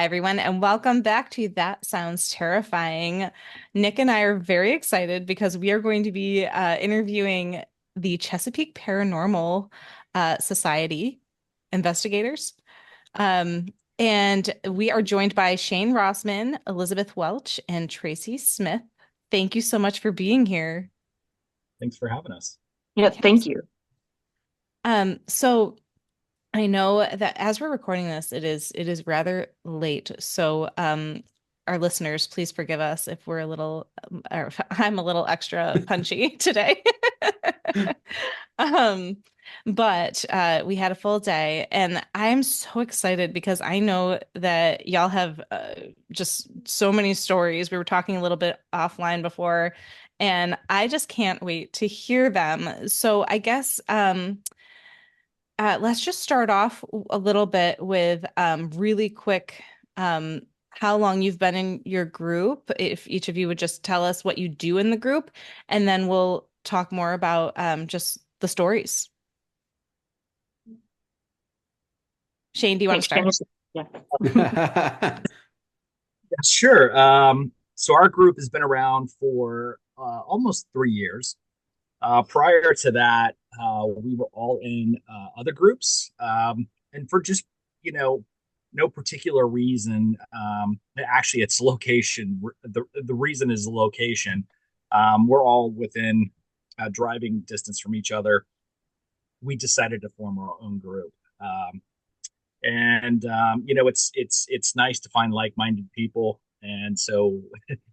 Hi, everyone, and welcome back to That Sounds Terrifying. Nick and I are very excited because we are going to be interviewing the Chesapeake Paranormal Society investigators. Um, and we are joined by Shane Rossman, Elizabeth Welch, and Tracy Smith. Thank you so much for being here. Thanks for having us. Yeah, thank Yes. you. So I know that as we're recording this, it is rather late. So, our listeners, please forgive us if we're a little, or if I'm a little extra punchy today. Um, but we had a full day, and I'm so excited because I know that y'all have just so many stories. We were talking a little bit offline before, and I just can't wait to hear them. So I guess let's just start off a little bit with really quick how long you've been in your group. If each of you would just tell us what you do in the group, and then we'll talk more about just the stories. Shane, do you want to Thanks, start? James. Yeah. Yeah, sure. So our group has been around for almost 3 years. Prior to that, we were all in other groups, and for just you know no particular reason. Actually, it's location. The reason is location. We're all within driving distance from each other. We decided to form our own group. And it's nice to find like-minded people, and so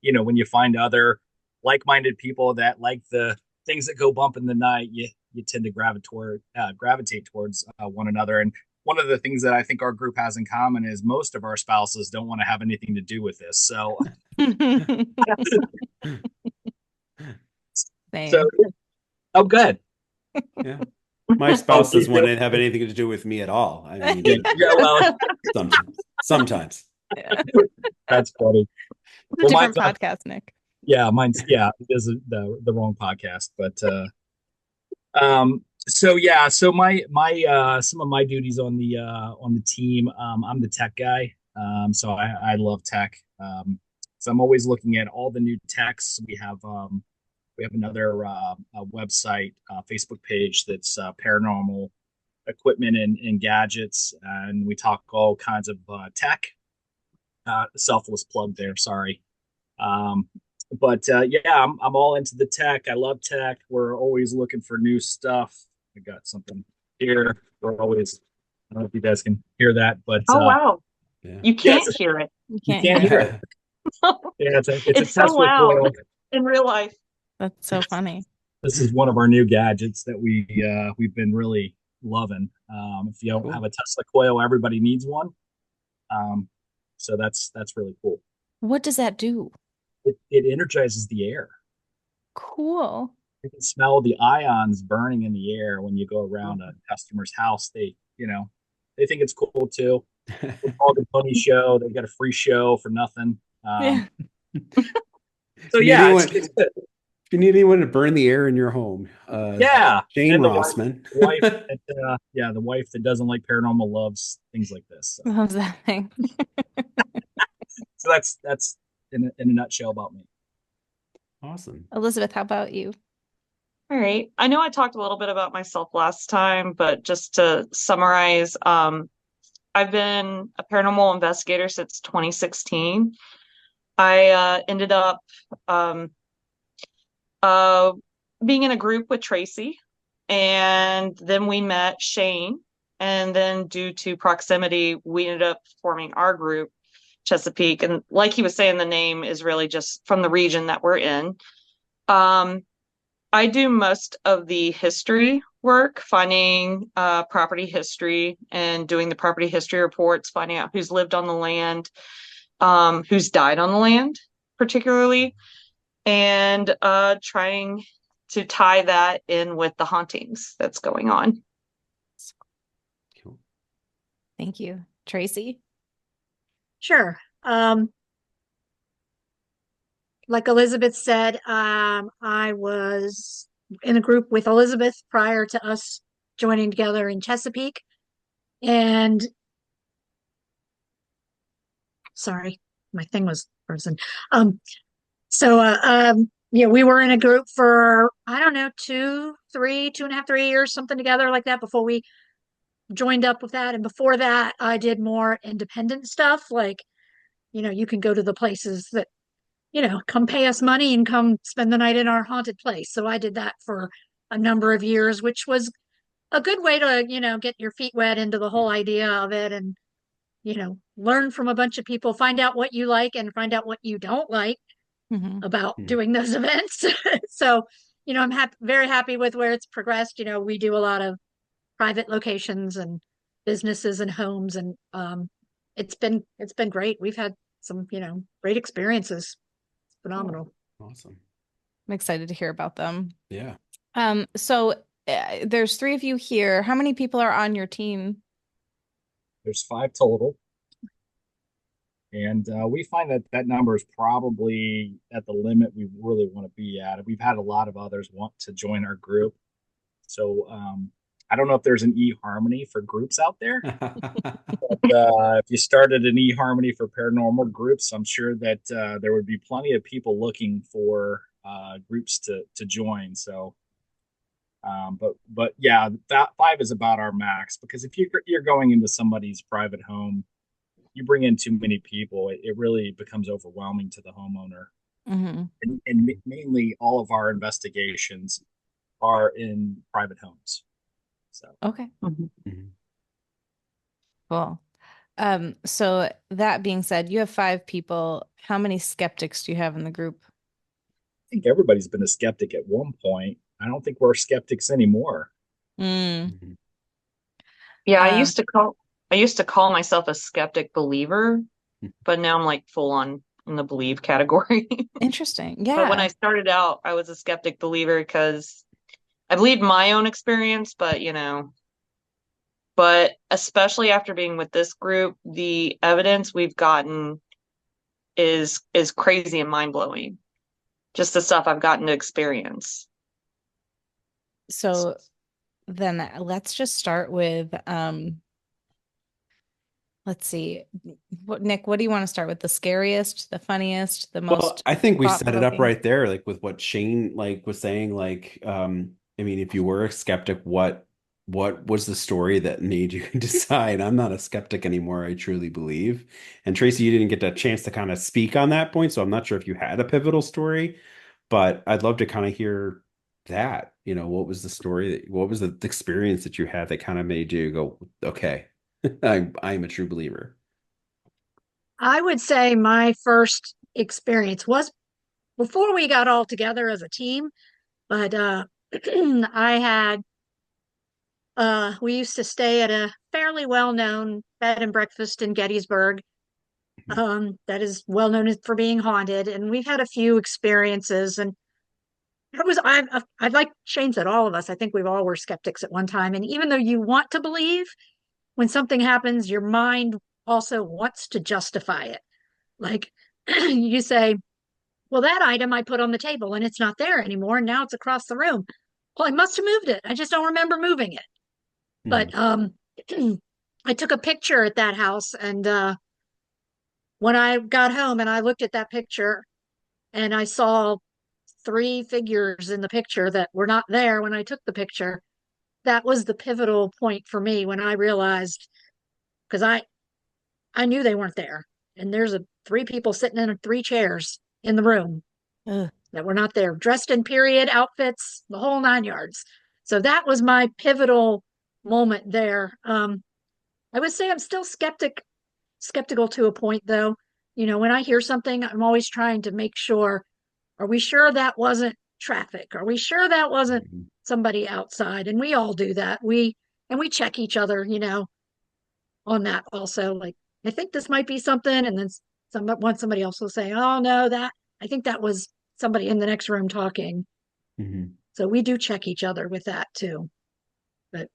when you find other like-minded people that like the things that go bump in the night, you tend to gravitate towards one another. And one of the things that I think our group has in common is most of our spouses don't want to have anything to do with this. So so Same. oh good. Yeah. My Oh, spouse you doesn't want do? to have anything to do with me at all. I Yeah, mean, yeah, well, sometimes, sometimes. Yeah. that's funny. It's a Well, different mine's not. podcast, Nick. Yeah, mine's, yeah, it is the wrong podcast, but so yeah, so my some of my duties on the team, I'm the tech guy. So I love tech. So I'm always looking at all the new techs. We have another a website, Facebook page that's paranormal equipment and gadgets, and we talk all kinds of tech. Selfless plug there, sorry. Um, but yeah, I'm all into the tech. I love tech. We're always looking for new stuff. I got something here. We're always. I don't know if you guys can hear that, but Oh, wow. Yeah. You yeah, can't hear it. You you can't can't hear hear it. it. Yeah, it's a It's so Tesla loud coil. in real life. That's so funny. This is one of our new gadgets that we've been really loving. If you don't have Cool. a Tesla coil, everybody needs one. Um, so that's really cool. What does that do? It energizes the air. Cool. You can smell the ions burning in the air when you go around a customer's house. They think it's cool too. The Dog and Pony Show, they got a free show for nothing. Yeah. So If you need yeah, anyone, it's good. if you need anyone to burn the air in your home, Yeah, Shane and Rossman. the wife that doesn't like paranormal loves things like this. So, Loves that thing. so that's in a nutshell about me. Awesome. Elizabeth, how about you? All right. I know I talked a little bit about myself last time, but just to summarize, I've been a paranormal investigator since 2016. I ended up um, uh, being in a group with Tracy, and then we met Shane. And then, due to proximity, we ended up forming our group, Chesapeake. And like he was saying, the name is really just from the region that we're in. Um, I do most of the history work, finding property history and doing the property history reports, finding out who's lived on the land, who's died on the land, particularly, and trying to tie that in with the hauntings that's going on. Cool. Thank you. Tracy? Sure. Like Elizabeth said, I was in a group with Elizabeth prior to us joining together in Chesapeake. And Sorry, my thing was frozen. Um, yeah, we were in a group for, I don't know, 2.5, 3 years, something together like that before we joined up with that. And before that, I did more independent stuff. Like, you can go to the places that, come pay us money and come spend the night in our haunted place. So I did that for a number of years, which was a good way to, get your feet wet into the whole idea of it and, learn from a bunch of people, find out what you like and find out what you don't like Hmm. about Mm. doing those events. So, I'm very happy with where it's progressed. We do a lot of private locations and businesses and homes, and it's been great. We've had some, great experiences. It's Cool. phenomenal. Awesome. I'm excited to hear about them. Yeah. So there's three of you here. How many people are on your team? There's 5 total. And we find that that number is probably at the limit we really want to be at. We've had a lot of others want to join our group. So I don't know if there's an eHarmony for groups out there. But if you started an eHarmony for paranormal groups, I'm sure that there would be plenty of people looking for groups to join. So, but yeah, that 5 is about our max because if you're going into somebody's private home, you bring in too many people, it really becomes overwhelming to the homeowner. Hmm. And mainly, all of our investigations are in private homes. So, Okay, Mhm. Mhm. cool. So that being said, you have 5 people. How many skeptics do you have in the group? I think everybody's been a skeptic at one point. I don't think we're skeptics anymore. Mm. Mhm. Yeah, Uh, I used to call myself a skeptic believer, but now I'm like full on in the believe category. Interesting. But when Yeah. I started out, I was a skeptic believer because I believed my own experience, but especially after being with this group, the evidence we've gotten is crazy and mind-blowing. Just the stuff I've gotten to experience. So then let's just start with let's see. Nick, what do you want to start with? The scariest, the funniest, the Well, most I think we set it up thought-provoking? right there, like with what Shane was saying. I mean, if you were a skeptic, what was the story that made you decide I'm not a skeptic anymore? I truly believe. And Tracy, you didn't get a chance to kind of speak on that point, so I'm not sure if you had a pivotal story, but I'd love to kind of hear that. What was the story what was the experience that you had that kind of made you go, okay, I'm a true believer. I would say my first experience was before we got all together as a team, but I had we used to stay at a fairly well-known bed and breakfast in Gettysburg, that is well known for being haunted, and we've had a few experiences. And I'd like Shane said, all of us, I think we've all were skeptics at one time. And even though you want to believe, when something happens, your mind also wants to justify it. Like you say, well, that item I put on the table and it's not there anymore. And now it's across the room. Well, I must have moved it. I just don't remember moving it. Mhm. But I took a picture at that house, and when I got home and I looked at that picture and I saw 3 figures in the picture that were not there when I took the picture, that was the pivotal point for me when I realized, because I knew they weren't there. And there's 3 people sitting in 3 chairs in the room Ugh. that were not there, dressed in period outfits, the whole 9 yards. So that was my pivotal moment there. I would say I'm still skeptical to a point, though. When I hear something, I'm always trying to make sure, are we sure that wasn't traffic? Are we sure that wasn't Mhm. somebody outside? And we all do that. We check each other, on that also. Like, I think this might be something, and then somebody else will say, "Oh no, that I think that was somebody in the next room talking." Mhm. So we do check each other with that too. But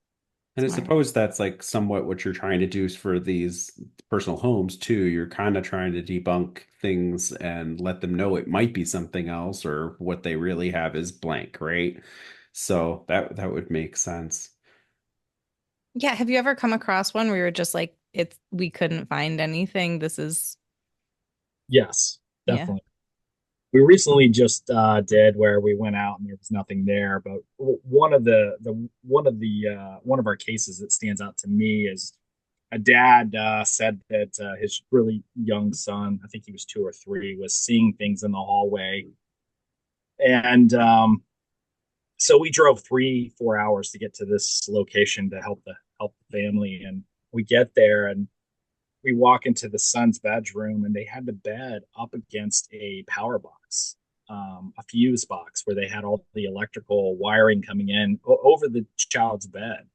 And I Smart. suppose that's like somewhat what you're trying to do for these personal homes too. You're kind of trying to debunk things and let them know it might be something else or what they really have is blank, right? So that would make sense. Yeah. Have you ever come across one where you're just like, we couldn't find anything. This is Yes, Yeah. definitely. We recently just did where we went out and there was nothing there. But one of our cases that stands out to me is a dad said that his really young son, I think he was 2 or 3, was seeing things in the hallway, and so we drove 3 4 hours to get to this location to help the family, and we get there and we walk into the son's bedroom and they had the bed up against a power box, a fuse box where they had all the electrical wiring coming in over the child's bed.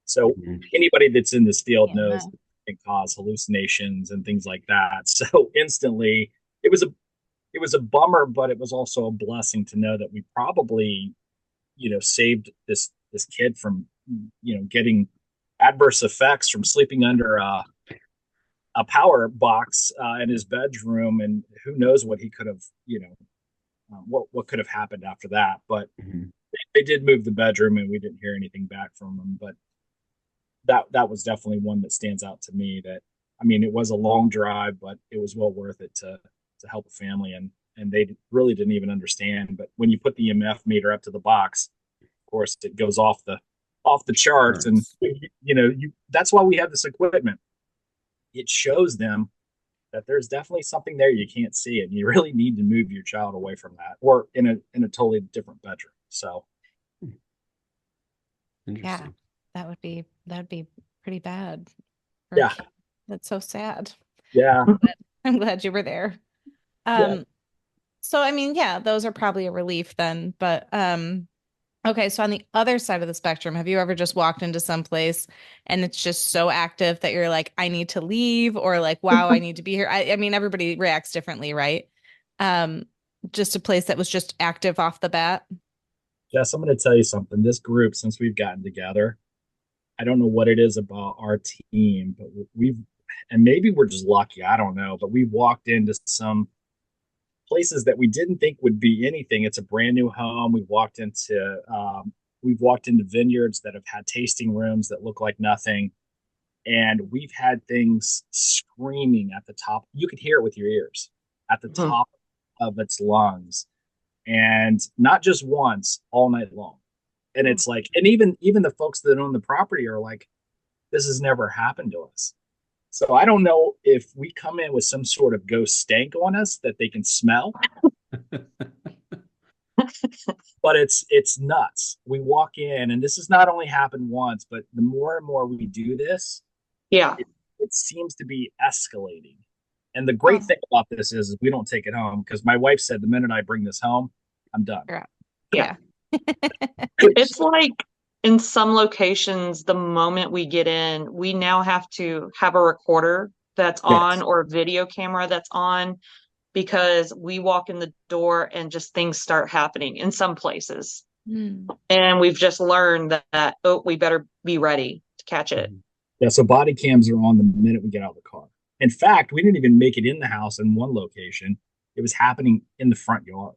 So Mhm. anybody that's in this field knows Yeah. that it can cause hallucinations and things like that. So instantly, it was a it was a bummer, but it was also a blessing to know that we probably, saved this kid from, getting adverse effects from sleeping under a power box in his bedroom, and who knows what he could have, what could have happened after that. But Mhm. they did move the bedroom, and we didn't hear anything back from him. But that was definitely one that stands out to me. That I mean, it was a long drive, but it was well worth it to help a family, and they really didn't even understand. But when you put the EMF meter up to the box, of course, it goes off the charts, and Hurts. that's why we have this equipment. It shows them that there's definitely something there you can't see, and you really need to move your child away from that, or in a totally different bedroom. So Yeah. Interesting. That'd be pretty bad for a yeah, kid. That's so sad. yeah, But I'm glad you were there. yeah. Um, so I mean, yeah, those are probably a relief then. But okay, so on the other side of the spectrum, have you ever just walked into some place and it's just so active that you're like, I need to leave, or like, wow, I need to be here? I mean, everybody reacts differently, right? Um, just a place that was just active off the bat. Jess, I'm going to tell you something. This group, since we've gotten together, I don't know what it is about our team, but and maybe we're just lucky. I don't know, but we've walked into some places that we didn't think would be anything. It's a brand new home. We've walked into vineyards that have had tasting rooms that look like nothing, and we've had things screaming at the top. You could hear it with your ears at the Mhm. top of its lungs, and not just once, all night long. And it's like, and even the folks that own the property are like, this has never happened to us. So I don't know if we come in with some sort of ghost stank on us that they can smell, but it's nuts. We walk in, and this has not only happened once, but the more and more we do this, Yeah. it seems to be escalating. And the great Oh, thing about this is we don't take it home, because my wife said the minute I bring this home, I'm done. yeah. Yeah. Yeah. It's like in some locations, the moment we get in, we now have to have a recorder that's on Yes. or a video camera that's on because we walk in the door and just things start happening in some places. Hmm. And we've just learned that, oh, we better be ready to catch it. Mhm. Yeah. So body cams are on the minute we get out of the car. In fact, we didn't even make it in the house in one location. It was happening in the front yard.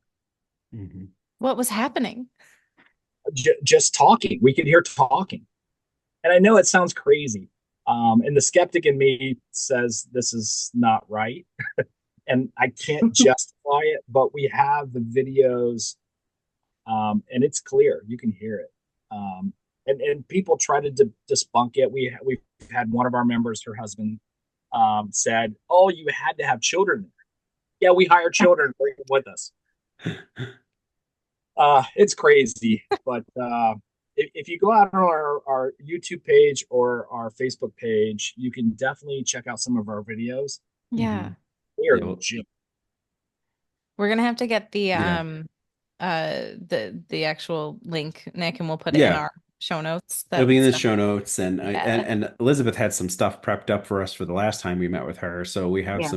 Mhm. What was happening? Just talking. We could hear talking. And I know it sounds crazy. And the skeptic in me says this is not right. And I can't justify it, but we have the videos, and it's clear. You can hear it. And people try to debunk it. We've had one of our members, her husband, said, "Oh, you had to have children there." Yeah, we hire children to bring them with us. It's crazy, but if you go out on our YouTube page or our Facebook page, you can definitely check out some of our videos. Yeah. Mhm. They are Yeah, well, legit. We're gonna have to get yeah. the actual link, Nick, and we'll put it in Yeah. our show notes. It'll be in That's the show notes, and I yeah. and Elizabeth had some stuff prepped up for us for the last time we met with her, so we have Yeah.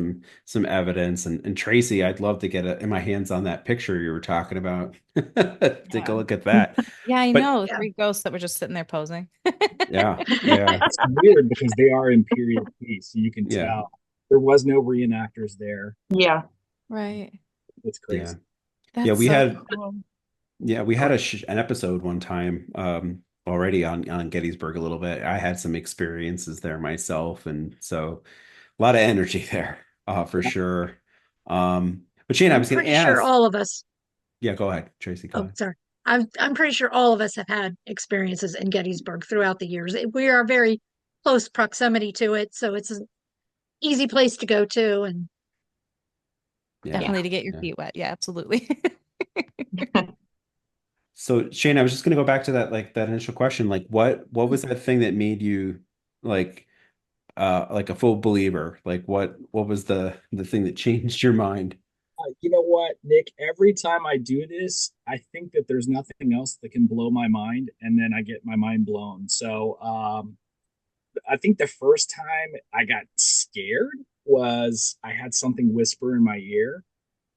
some evidence. And Tracy, I'd love to get in my hands on that picture you were talking about. Take a Yeah. look at that. Yeah, I But know. Yeah. Three ghosts that were just sitting there posing. yeah, yeah, It's weird because they are in period piece, so you can yeah, tell there was no reenactors there. Yeah. Right. It's yeah, crazy. yeah. That's We so had cool. Yeah, we had an episode one time already on Gettysburg a little bit. I had some experiences there myself, and so a lot of energy there, for sure. But Shane, I I'm was going to pretty sure ask. all of us, Yeah, go ahead, Tracy. Go oh, ahead. sorry. I'm pretty sure all of us have had experiences in Gettysburg throughout the years. We are very close proximity to it, so it's an easy place to go to. And Yeah, yeah. Definitely to get your yeah. feet wet. Yeah, absolutely. So Shane, I was just going to go back to that, like that initial question, like what was that thing that made you like like a full believer? Like what was the thing that changed your mind? You know what, Nick? Every time I do this, I think that there's nothing else that can blow my mind, and then I get my mind blown. So, I think the first time I got scared was I had something whisper in my ear,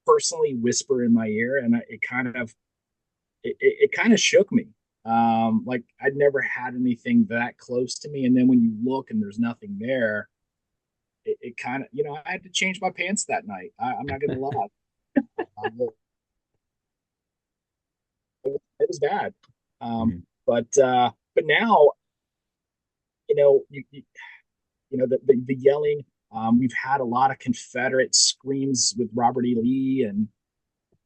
personally whisper in my ear, and it kind of shook me. Like I'd never had anything that close to me, and then when you look and there's nothing there, it kind of, I had to change my pants that night. I'm not gonna lie. It was bad. Mhm. But now, the yelling. We've had a lot of Confederate screams with Robert E. Lee, and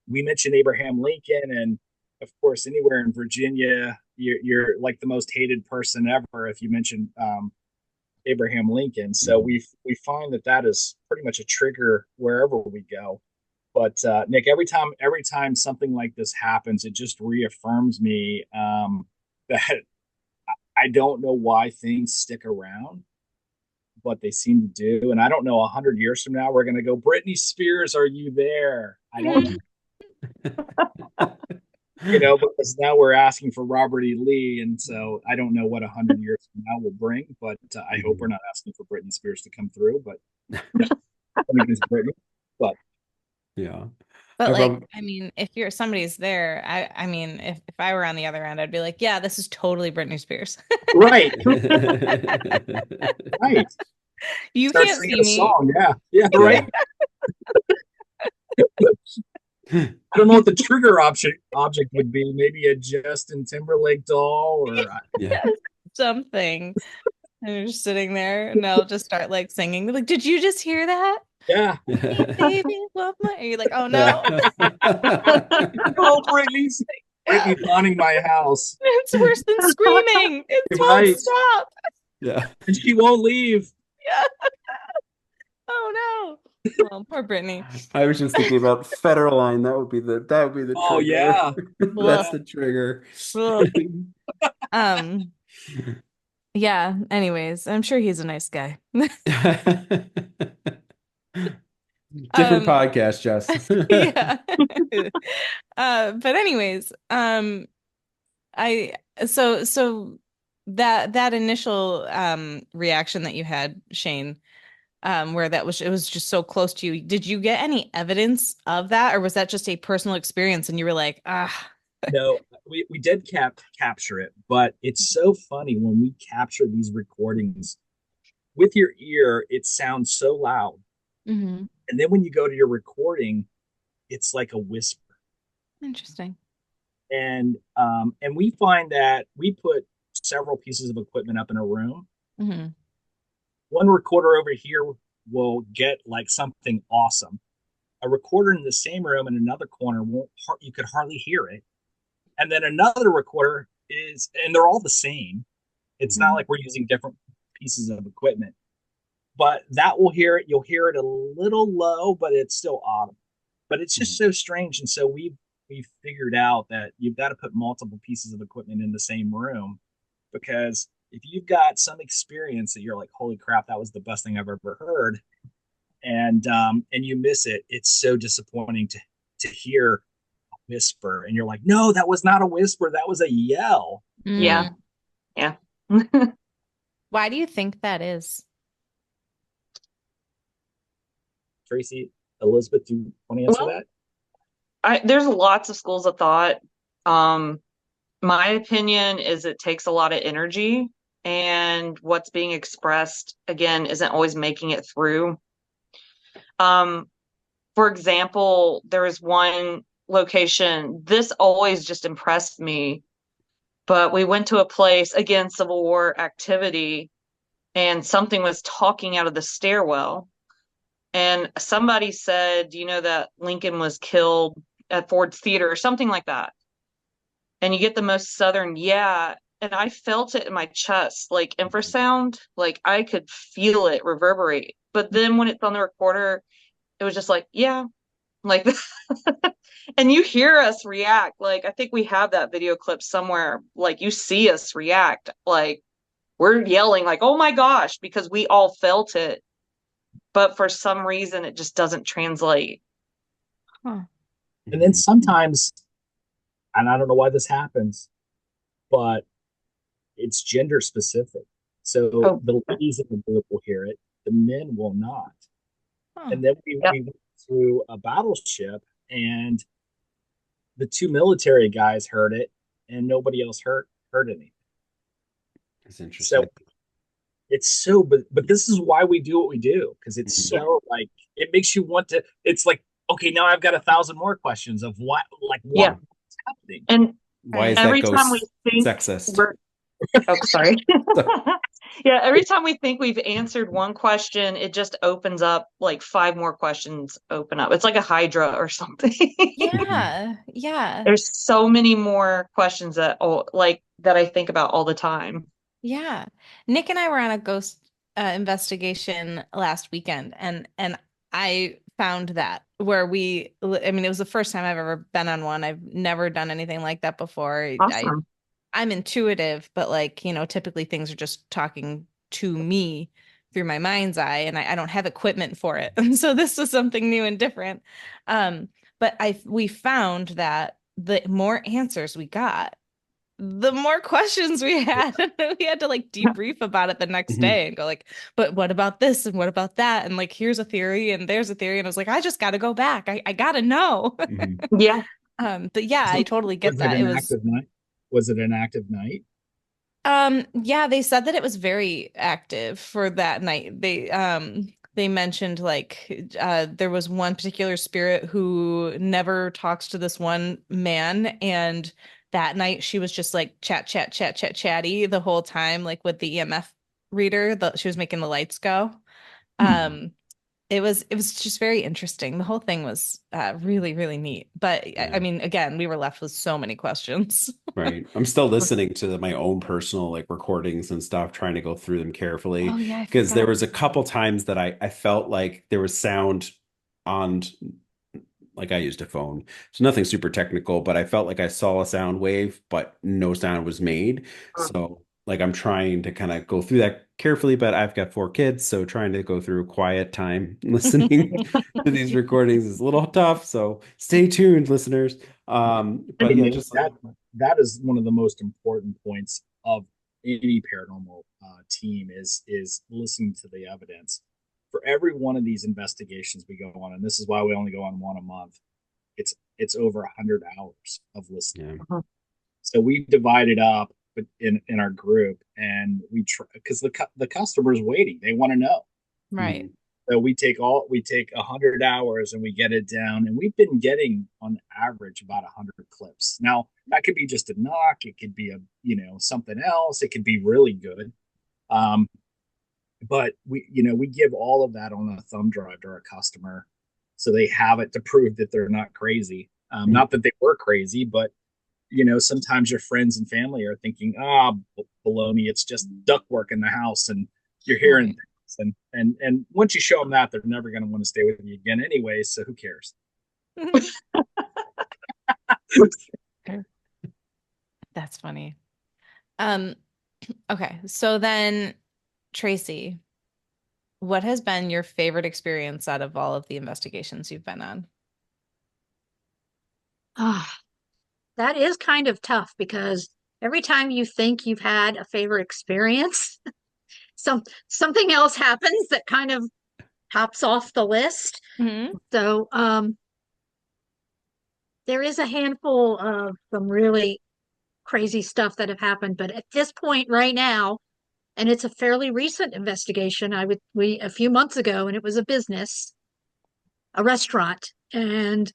we mentioned Abraham Lincoln, and of course, anywhere in Virginia, you're like the most hated person ever if you mention Abraham Lincoln. So Mhm. we find that is pretty much a trigger wherever we go. But Nick, every time something like this happens, it just reaffirms me that I don't know why things stick around, but they seem to do. And I don't know, 100 years from now, we're going to go, Britney Spears, are you there? I don't know. Because now we're asking for Robert E. Lee. And so I don't know what 100 years from now will bring, but I hope we're Mhm. not asking for Britney Spears to come through, but nothing against Britney. But Yeah. But I like, prob I mean, if somebody's there, I mean, if I were on the other end, I'd be like, yeah, this is totally Britney Spears. right, right. You Start can't singing see a me. song. Yeah. Yeah. Yeah. Right. I don't know what the trigger object would be. Maybe a Justin Timberlake doll, or Yeah. Something. And you're just sitting there and they'll just start like singing. They're like, did you just hear that? yeah. Hey, baby, love my. And you're like, oh Yeah. no, Oh, Brittany's haunting my house. it's worse than screaming. It won't Right. stop. Yeah. And she won't leave. Yeah. Oh no. Oh, poor Brittany. I was just thinking about Federline. That would be the Oh trigger. yeah. That's Yeah. Ugh. the trigger. Ugh. Um, yeah, anyways, I'm sure he's a nice guy. Different Um, podcast, Jess. yeah. But anyways, I so that initial reaction that you had, Shane, where it was just so close to you. Did you get any evidence of that, or was that just a personal experience and you were like, ah, No, we did capture it, but it's so funny when we capture these recordings with your ear, it sounds so loud. hmm, And then when you go to your recording, it's like a whisper. interesting. And we find that we put several pieces of equipment up in a room. Hmm. One recorder over here will get like something awesome. A recorder in the same room in another corner won't, you could hardly hear it. And then another recorder and they're all the same. It's not Hmm. like we're using different pieces of equipment, but that will hear it. You'll hear it a little low, but it's still audible. But it's just so strange. And so we figured out that you've got to put multiple pieces of equipment in the same room, because if you've got some experience that you're like, holy crap, that was the best thing I've ever heard, and you miss it, it's so disappointing to hear a whisper, and you're like, no, that was not a whisper, that was a yell. Mm. Yeah. Yeah. Why do you think that is? Tracy, Elizabeth, do you want to answer Well, that? there's lots of schools of thought. Um, my opinion is it takes a lot of energy, and what's being expressed again isn't always making it through. Um, for example, there was one location, this always just impressed me, but we went to a place, again, Civil War activity, and something was talking out of the stairwell. And somebody said, you know, that Lincoln was killed at Ford's Theater or something like that. And you get the most southern, yeah. And I felt it in my chest, like infrasound, like I could feel it reverberate. But then when it's on the recorder, it was just like, yeah, like, and you hear us react. Like, I think we have that video clip somewhere. Like, you see us react. Like, we're yelling, like, oh my gosh, because we all felt it. But for some reason, it just doesn't translate. Huh. And then sometimes, and I don't know why this happens, but it's gender specific. So Oh, the ladies in the group will hear it, the men will not. Huh. And then yeah. we went through a battleship, and the two military guys heard it, and nobody else heard anything. That's So interesting. it's so, but this is why we do what we do, because it's Mhm. Yeah. so like it makes you want to. It's like, okay, now I've got 1,000 more questions of what, like Yeah. what's happening. And Why is Right. that every time we ghost think sexist? we're, oh, sorry. So- Yeah, every time we think we've answered one question, it just opens up like five more questions open up. It's like a hydra or something. Yeah. Yeah. There's so many more questions that like that I think about all the time. Yeah. Nick and I were on a ghost investigation last weekend, and I found that where I mean, it was the first time I've ever been on one. I've never done anything like that before. Awesome. I'm intuitive, but like, typically things are just talking to me through my mind's eye, and I don't have equipment for it. And so this was something new and different. But we found that the more answers we got, the more questions we had. And then we had to like debrief about it the next Mhm. day and go like, but what about this and what about that? And like, here's a theory and there's a theory. And I was like, I just got to go back. I gotta know. Mhm. Yeah. But yeah, I totally get Was it that. It an was active night? Was it an active night? Yeah, they said that it was very active for that night. They mentioned like there was one particular spirit who never talks to this one man, and that night she was just like chatty the whole time, like with the EMF reader. She was making the lights go. Hmm. Um it was just very interesting. The whole thing was really, really neat. But I Yeah. mean, again, we were left with so many questions. Right. I'm still listening to my own personal like recordings and stuff, trying to go through them carefully Oh yeah, I because there forgot. was a couple times that I felt like there was sound on, like I used a phone. So nothing super technical, but I felt like I saw a sound wave, but no sound was made. So like I'm trying to kind of go through that carefully, but I've got 4 kids, so trying to go through quiet time listening to these recordings is a little tough. So stay tuned, listeners. I But mean, yeah, just like that is one of the most important points of any paranormal team is listening to the evidence. For every one of these investigations we go on, and this is why we only go on one a month, it's over 100 hours of listening. yeah. Mhm. So we divide it up in our group, and we try because the customer's waiting; they want to know. Right. Mhm. So we take 100 hours and we get it down, and we've been getting on average about 100 clips. Now that could be just a knock, it could be a something else, it could be really good. Um, but we give all of that on a thumb drive to our customer, so they have it to prove that they're not crazy. Not that they were crazy, but sometimes your friends and family are thinking, baloney, it's just ductwork in the house, and you're hearing Right. things. And once you show them that, they're never going to want to stay with you again anyway. So who cares? That's funny. Um, okay. So then, Tracy, what has been your favorite experience out of all of the investigations you've been on? Ah, that is kind of tough because every time you think you've had a favorite experience, something else happens that kind of pops off the list. Hmm. So, there is a handful of some really crazy stuff that have happened, but at this point right now, and it's a fairly recent investigation, we a few months ago, and it was a business, a restaurant, and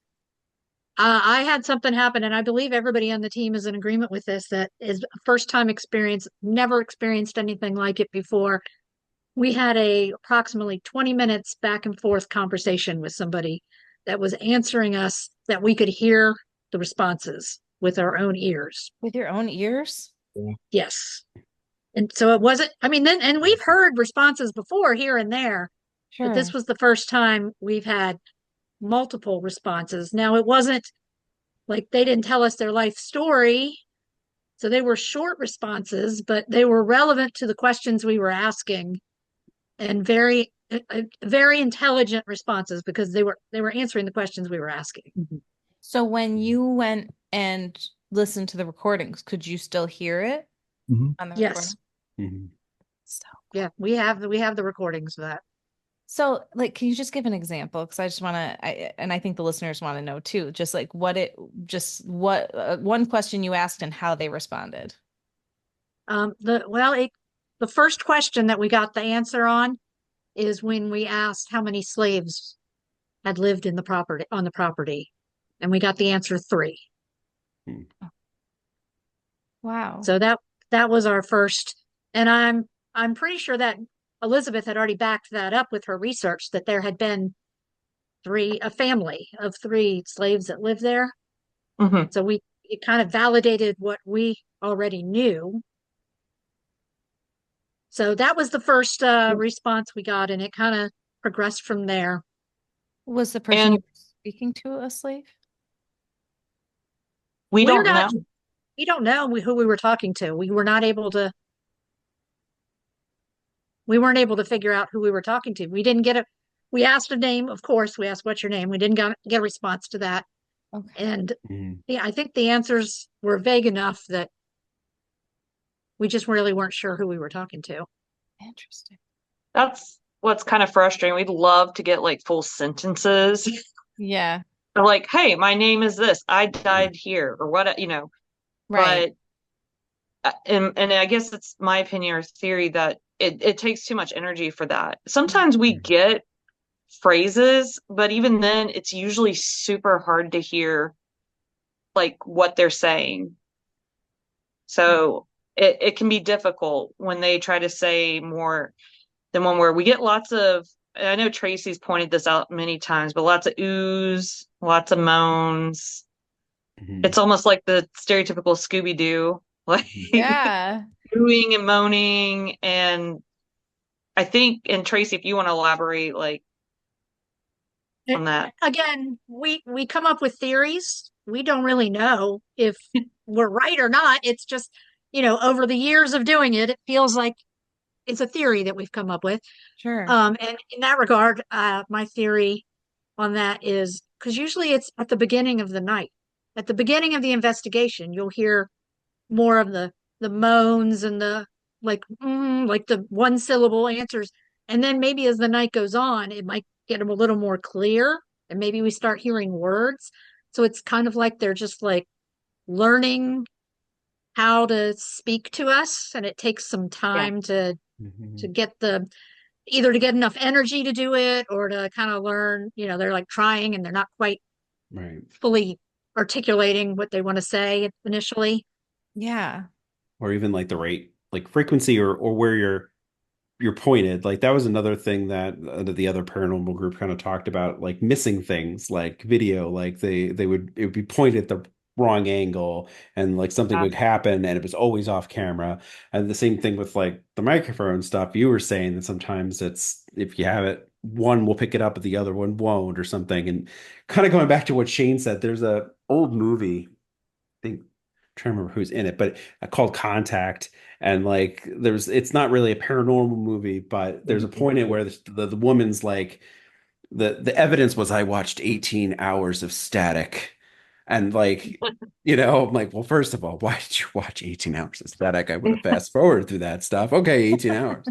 I had something happen, and I believe everybody on the team is in agreement with this, that is a first time experience, never experienced anything like it before. we had a approximately 20 minutes back and forth conversation with somebody that was answering us that we could hear the responses with our own ears. With your own ears? Yeah. Yes. And so it wasn't, I mean, then, and we've heard responses before here and there, but Sure. this was the first time we've had multiple responses. Now, it wasn't like they didn't tell us their life story. So they were short responses, but they were relevant to the questions we were asking and very intelligent responses because they were answering the questions we were asking. So when you went and listened to the recordings, could you still hear it Mhm. on the Yes. recording? Mhm. So Yeah, we have the recordings of that. So, like, can you just give an example? Because I just want to, and I think the listeners want to know too, just like what one question you asked and how they responded. The first question that we got the answer on is when we asked how many slaves had lived in the property on the property, and we got the answer three. Mhm. Wow. So that was our first, and I'm pretty sure that Elizabeth had already backed that up with her research that there had been a family of three slaves that lived there. Hmm. So it kind of validated what we already knew. So that was the first response we got, and it kind of progressed from there. Was the person you And were speaking to a slave? we We're don't not, know. we don't know who we were talking to. We weren't able to figure out who we were talking to. We didn't get a, we asked a name, of course. We asked, what's your name? We didn't get a response to that. Okay. And Mhm. yeah, I think the answers were vague enough that we just really weren't sure who we were talking to. Interesting. That's what's kind of frustrating. We'd love to get like full sentences. Yeah. Or like, hey, my name is this. I died here, or what, Right. but and I guess it's my opinion or theory that it takes too much energy for that. Sometimes we get phrases, but even then it's usually super hard to hear like what they're saying. So it can be difficult when they try to say more than one word. We get lots of, I know Tracy's pointed this out many times, but lots of oohs, lots of moans. Mhm. It's almost like the stereotypical Scooby-Doo, like Yeah. oohing and moaning. And I think, and Tracy, if you want to elaborate like on that. Again, we come up with theories. We don't really know if we're right or not. It's just, over the years of doing it, it feels like it's a theory that we've come up with. Sure. And in that regard, my theory on that is because usually it's at the beginning of the night, at the beginning of the investigation, you'll hear more of the moans and the like the one syllable answers, and then maybe as the night goes on, it might get them a little more clear, and maybe we start hearing words. So it's kind of like they're just like learning how to speak to us, and it takes some Yeah. time to Mhm. get the either to get enough energy to do it or to kind of learn, they're like trying and they're not quite Right. fully articulating what they want to say initially. Yeah. Or even like the rate, like frequency or where you're pointed. Like that was another thing that the other paranormal group kind of talked about, like missing things, like video, like it would be pointed at the wrong angle and like something Yeah. would happen and it was always off camera. And the same thing with like the microphone stuff. You were saying that sometimes it's if you have it, one will pick it up, but the other one won't or something. And kind of going back to what Shane said, there's a old movie, I think, trying to remember who's in it, but called Contact. And like, it's not really a paranormal movie, but there's a point in where the woman's like, the evidence was I watched 18 hours of static. And like, I'm like, well, first of all, why did you watch 18 hours of static? I would have fast forwarded through that stuff. Okay, 18 hours.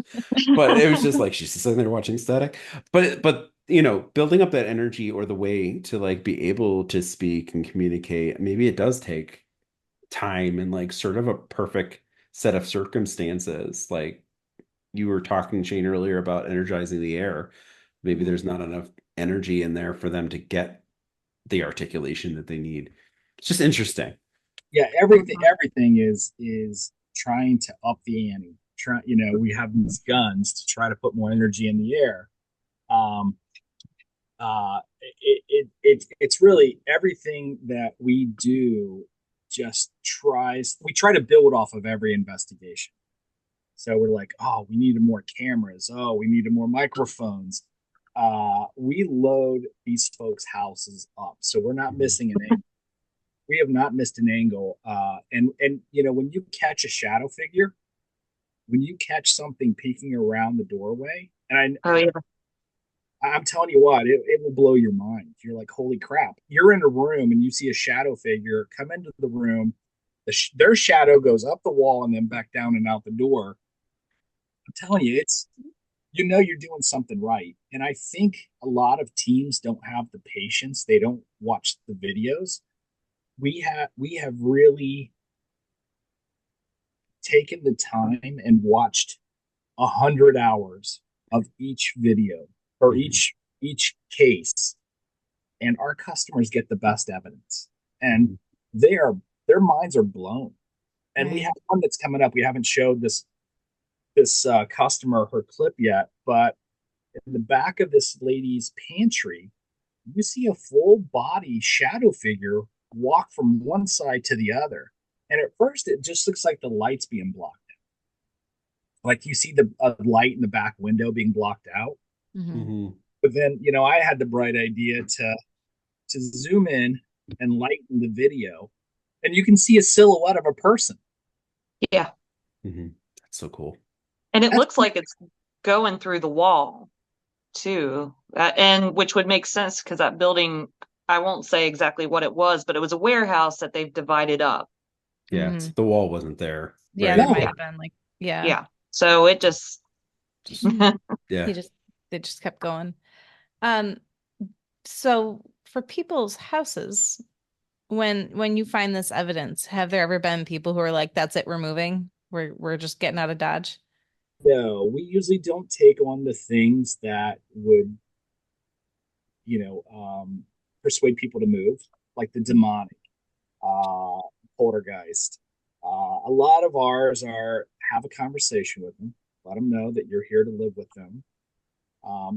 But it was just like she's sitting there watching static. But building up that energy or the way to like be able to speak and communicate, maybe it does take time and like sort of a perfect set of circumstances. Like you were talking, Shane, earlier about energizing the air. Maybe there's not enough energy in there for them to get the articulation that they need. It's just interesting. Yeah, everything is trying to up the ante, try, we have these guns to try to put more energy in the air. Um, it's really everything that we do we try to build off of every investigation. So we're like, oh, we needed more cameras. Oh, we needed more microphones. We load these folks' houses up, so we're not missing an angle. We have not missed an angle. And when you catch a shadow figure, when you catch something peeking around the doorway, Oh yeah. I'm telling you what, it will blow your mind. You're like, holy crap! You're in a room and you see a shadow figure come into the room. Their shadow goes up the wall and then back down and out the door. I'm telling you, you're doing something right. And I think a lot of teams don't have the patience. They don't watch the videos. We have really taken the time and watched 100 hours of each video or each case, and our customers get the best evidence, and their minds are blown. And we have one that's coming up. We haven't showed this customer her clip yet, but in the back of this lady's pantry, you see a full body shadow figure walk from one side to the other. And at first, it just looks like the light's being blocked out. Like you see the light in the back window being blocked out. But then, I had the bright idea to zoom in and lighten the video, and you can see a silhouette of a person. Yeah. That's so cool. And it looks like it's going through the wall too. And which would make sense because that building, I won't say exactly what it was, but it was a warehouse that they've divided up. Yeah, the wall wasn't there. Yeah, right? there might have been Yeah. So it just yeah. They just kept going. So for people's houses, when you find this evidence, have there ever been people who are like, that's it, we're moving? We're just getting out of Dodge? No, we usually don't take on the things that would, persuade people to move, like the demonic, poltergeist. A lot of ours are have a conversation with them, let them know that you're here to live with them.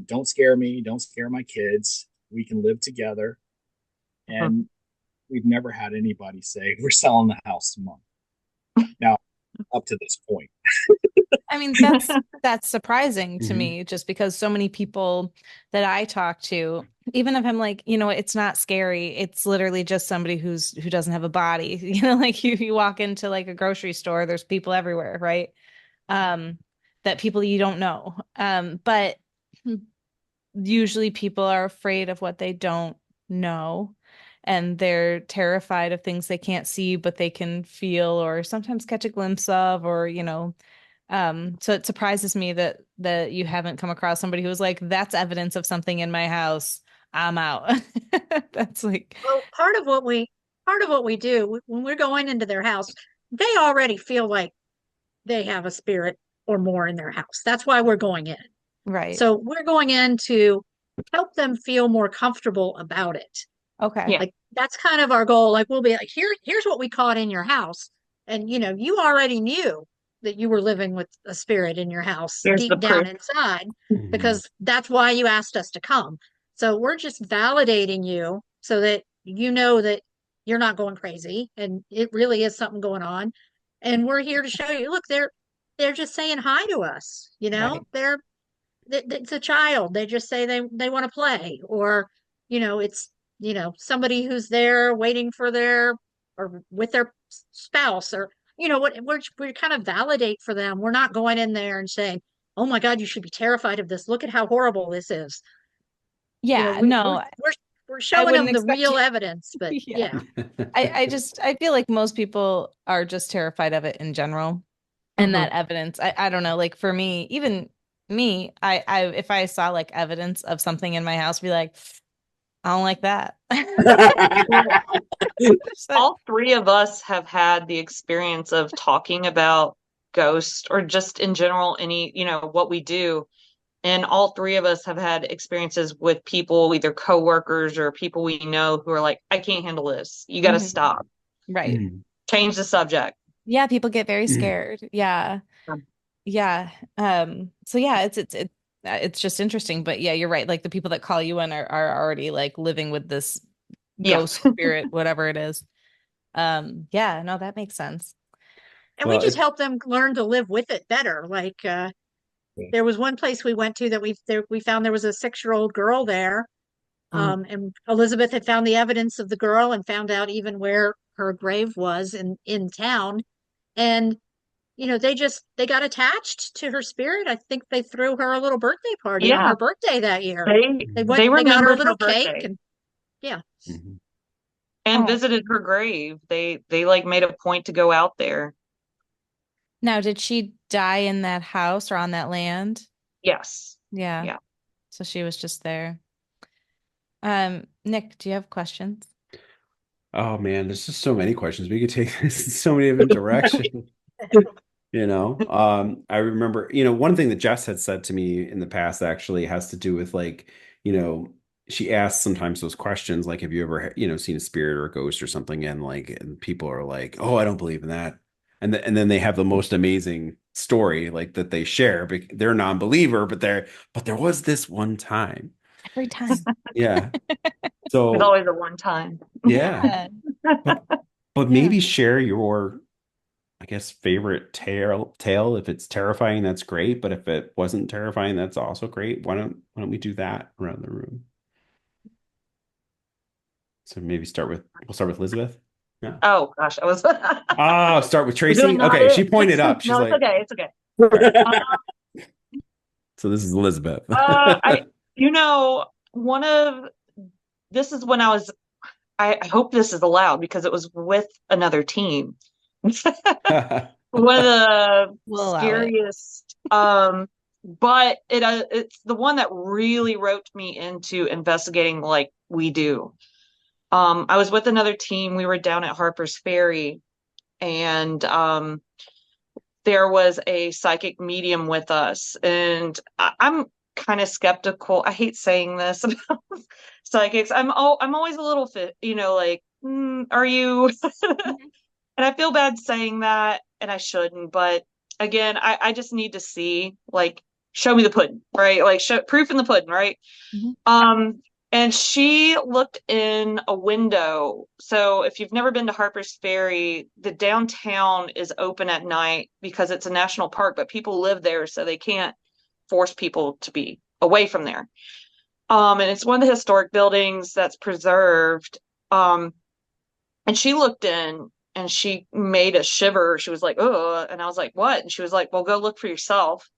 Don't scare me, don't scare my kids. We can live together. And we've never had anybody say, we're selling the house tomorrow. Now, up to this point. I mean, that's surprising to me, just because so many people that I talk to, even if I'm like, it's not scary, it's literally just somebody who doesn't have a body. Like you walk into like a grocery store, there's people everywhere, right? That people you don't know. But usually people are afraid of what they don't know, and they're terrified of things they can't see, but they can feel or sometimes catch a glimpse of, or so it surprises me that you haven't come across somebody who's like, that's evidence of something in my house, I'm out. That's like, Well, part of what we do when we're going into their house, they already feel like they have a spirit or more in their house. That's why we're going in. right. So we're going in to help them feel more comfortable about it. Okay. Yeah. Like that's kind of our goal. Like we'll be like, here's what we caught in your house. And you already knew that you were living with a spirit in your house Here's the deep down proof. inside, because that's why you asked us to come. So we're just validating you so that you know that you're not going crazy and it really is something going on. And we're here to show you, look, they're just saying hi to us, Right. it's a child. They just say they want to play, or it's somebody who's there waiting for their or with their spouse, or what we're kind of validate for them. We're not going in there and saying, oh my God, you should be terrified of this, look at how horrible this is. Yeah, no, We're I showing wouldn't them the expect real you. evidence, but Yeah. yeah. I feel like most people are just terrified of it in general. And that evidence, I don't know, like for me, even me, I if I saw like evidence of something in my house, be like, I don't like that. All three of us have had the experience of talking about ghosts or just in general, what we do. And all three of us have had experiences with people, either coworkers or people we know, who are like, I can't handle this. You got to Mhm. stop. Right. Change the subject. Yeah, people get very scared. Yeah. Yeah. So yeah, it's just interesting. But yeah, you're right. Like the people that call you in are already like living with this Yeah. ghost spirit, whatever it is. Yeah, no, that makes sense. And we Well, just help them learn to live with it better. Like there was one place we went to that we found there was a 6-year-old girl there. Mm. And Elizabeth had found the evidence of the girl and found out even where her grave was in town. And they got attached to her spirit. I think they threw her a little birthday party on Yeah. her birthday that year. They They got her a remembered her little cake birthday and yeah. mhm. and Oh, visited her grave. They like made a point to go out there. now did she die in that house or on that land? Yes. Yeah. Yeah. So she was just there. Nick, do you have questions? Oh man, there's just so many questions. We could take this in so many different directions. I remember, one thing that Jess had said to me in the past actually has to do with like, you know, she asks sometimes those questions like, have you ever, seen a spirit or a ghost or something? And people are like, oh, I don't believe in that. And then they have the most amazing story like that they share. They're a non-believer, but there was this one time. Every time. Yeah. There's So always a one time. yeah. Yeah. But but Yeah. maybe share your, I guess, favorite tale. If it's terrifying, that's great. But if it wasn't terrifying, that's also great. Why don't we do that around the room? So maybe we'll start with Elizabeth. Yeah. Oh gosh, I was Oh, start with Is it Tracy. not Okay, it? she pointed up. She's No, it's like, okay. It's okay. all right. Uh, So this is Elizabeth. I, one of this is when I hope this is allowed because it was with another team. One of the We'll allow it. scariest, but it's the one that really roped me into investigating like we do. I was with another team. We were down at Harper's Ferry, and there was a psychic medium with us, and I'm kind of skeptical. I hate saying this about psychics. I'm always a little fit, like, are you? And I feel bad saying that, and I shouldn't, but again, I just need to see, like, show me the pudding, right? Like, show proof in the pudding, right? Mhm. Um, and she looked in a window. So if you've never been to Harper's Ferry, the downtown is open at night because it's a national park, but people live there, so they can't force people to be away from there. And it's one of the historic buildings that's preserved. Um, and she looked in and she made a shiver. She was like, oh, and I was like, what? And she was like, well, go look for yourself.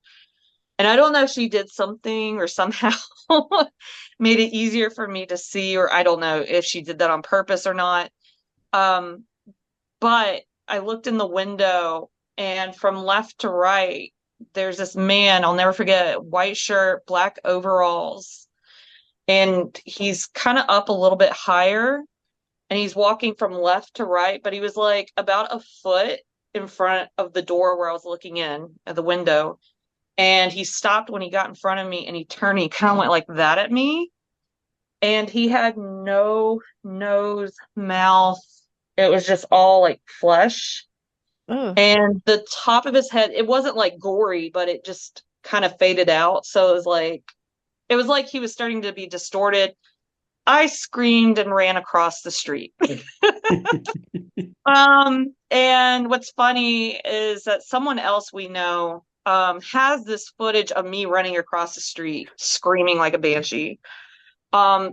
And I don't know if she did something or somehow made it easier for me to see, or I don't know if she did that on purpose or not. Um, but I looked in the window and from left to right, there's this man, I'll never forget, white shirt, black overalls, and he's kind of up a little bit higher and he's walking from left to right, but he was like about a foot in front of the door where I was looking in at the window. And he stopped when he got in front of me and he turned and he kind of went like that at me. And he had no nose, mouth. It was just all like flesh. Oh, And the top of his head, it wasn't like gory, but it just kind of faded out. So it was like he was starting to be distorted. I screamed and ran across the street. And what's funny is that someone else we know has this footage of me running across the street, screaming like a banshee.